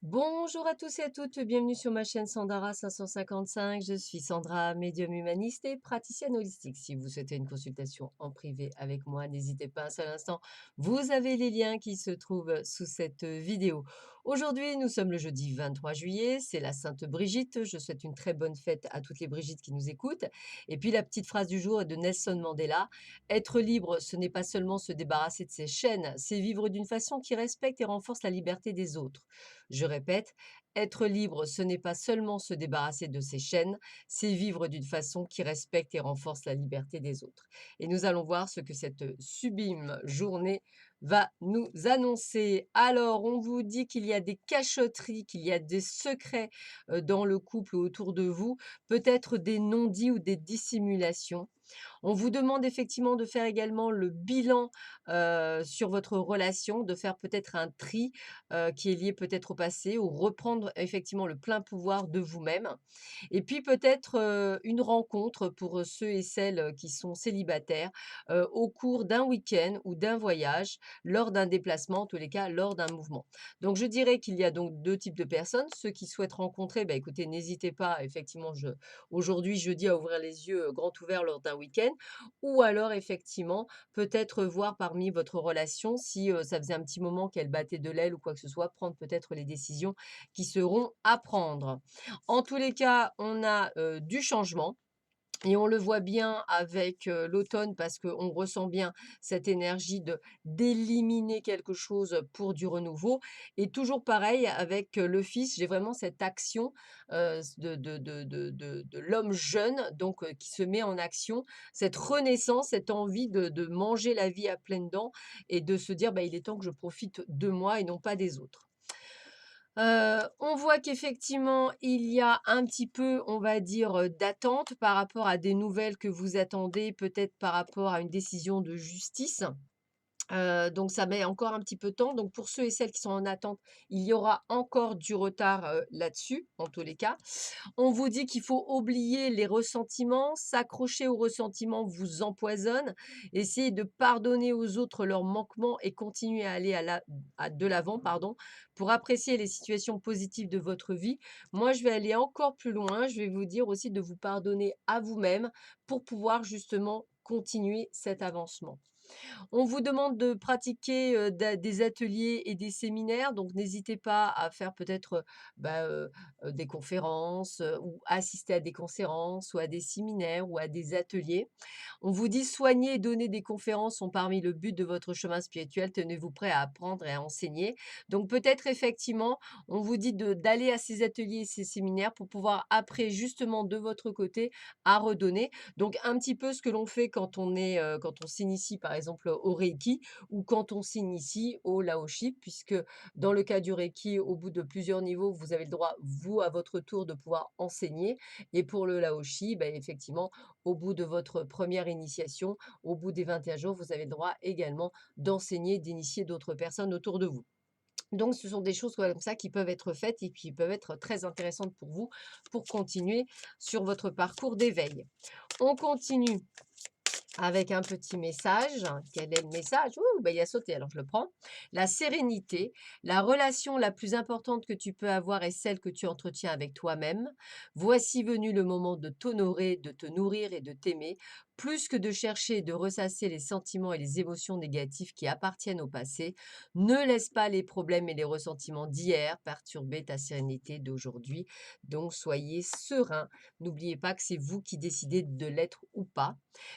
Bonjour à tous et à toutes, bienvenue sur ma chaîne Sandara 555. Je suis Sandra, médium humaniste et praticienne holistique. Si vous souhaitez une consultation en privé avec moi, n'hésitez pas un seul instant. Vous avez les liens qui se trouvent sous cette vidéo. Aujourd'hui, nous sommes le jeudi 23 juillet, c'est la Sainte Brigitte. Je souhaite une très bonne fête à toutes les Brigittes qui nous écoutent. Et puis la petite phrase du jour est de Nelson Mandela. Être libre, ce n'est pas seulement se débarrasser de ses chaînes, c'est vivre d'une façon qui respecte et renforce la liberté des autres. Je répète, être libre, ce n'est pas seulement se débarrasser de ses chaînes, c'est vivre d'une façon qui respecte et renforce la liberté des autres. Et nous allons voir ce que cette sublime journée va nous annoncer. Alors, on vous dit qu'il y a des cachotteries, qu'il y a des secrets dans le couple ou autour de vous, peut-être des non-dits ou des dissimulations. On vous demande effectivement de faire également le bilan, sur votre relation, de faire peut-être un tri, qui est lié peut-être au passé ou reprendre effectivement le plein pouvoir de vous-même. Et puis peut-être, une rencontre pour, ceux et celles, qui sont célibataires, au cours d'un week-end ou d'un voyage, lors d'un déplacement, en tous les cas lors d'un mouvement. Donc je dirais qu'il y a donc 2 types de personnes. Ceux qui souhaitent rencontrer, bah, écoutez, n'hésitez pas effectivement aujourd'hui jeudi à ouvrir les yeux, grands ouverts lors d'un week-end ou alors effectivement peut-être voir parmi votre relation si, ça faisait un petit moment qu'elle battait de l'aile ou quoi que ce soit, prendre peut-être les décisions qui seront à prendre. En tous les cas, on a, du changement et on le voit bien avec, l'automne parce qu'on ressent bien cette énergie de d'éliminer quelque chose pour du renouveau et toujours pareil avec, le fils, j'ai vraiment cette action, s de l'homme jeune donc qui se met en action, cette renaissance, cette envie de manger la vie à pleines dents et de se dire: «Bah, il est temps que je profite de moi et non pas des autres». On voit qu'effectivement, il y a un petit peu, on va dire, d'attente par rapport à des nouvelles que vous attendez, peut-être par rapport à une décision de justice. Donc ça met encore un petit peu de temps. Donc pour ceux et celles qui sont en attente, il y aura encore du retard, là-dessus, en tous les cas. On vous dit qu'il faut oublier les ressentiments, s'accrocher aux ressentiments vous empoisonne. Essayez de pardonner aux autres leurs manquements et continuer à aller de l'avant, pardon, pour apprécier les situations positives de votre vie. Moi, je vais aller encore plus loin. Je vais vous dire aussi de vous pardonner à vous-même pour pouvoir justement continuer cet avancement. On vous demande de pratiquer, des ateliers et des séminaires, donc n'hésitez pas à faire peut-être, des conférences, ou assister à des conférences ou à des séminaires ou à des ateliers. On vous dit: «Soigner et donner des conférences sont parmi le but de votre chemin spirituel. Tenez-vous prêt à apprendre et à enseigner». Donc peut-être effectivement, on vous dit de d'aller à ces ateliers et ces séminaires pour pouvoir après justement de votre côté à redonner. Donc un petit peu ce que l'on fait quand on est, quand on s'initie par exemple au Reiki ou quand on s'initie au Laoshi puisque dans le cas du Reiki, au bout de plusieurs niveaux, vous avez le droit, vous, à votre tour, de pouvoir enseigner et pour le Laoshi, bah, effectivement, au bout de votre première initiation, au bout des 21 jours, vous avez le droit également d'enseigner, d'initier d'autres personnes autour de vous. Donc ce sont des choses comme ça qui peuvent être faites et qui peuvent être très intéressantes pour vous, pour continuer sur votre parcours d'éveil. On continue avec un petit message. Quel est le message? Ouh, bah, il a sauté, alors je le prends. La sérénité, la relation la plus importante que tu peux avoir est celle que tu entretiens avec toi-même. Voici venu le moment de t'honorer, de te nourrir et de t'aimer, plus que de chercher et de ressasser les sentiments et les émotions négatives qui appartiennent au passé. Ne laisse pas les problèmes et les ressentiments d'hier perturber ta sérénité d'aujourd'hui. Donc soyez serein. N'oubliez pas que c'est vous qui décidez de l'être ou pas.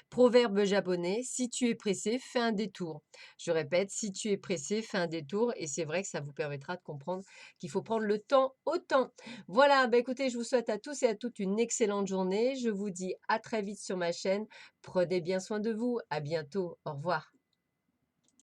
Proverbe japonais, si tu es pressé, fais un détour. Je répète, si tu es pressé, fais un détour. Et c'est vrai que ça vous permettra de comprendre qu'il faut prendre le temps au temps. Voilà, bah écoutez, je vous souhaite à tous et à toutes une excellente journée. Je vous dis à très vite sur ma chaîne. Prenez bien soin de vous. À bientôt. Au revoir.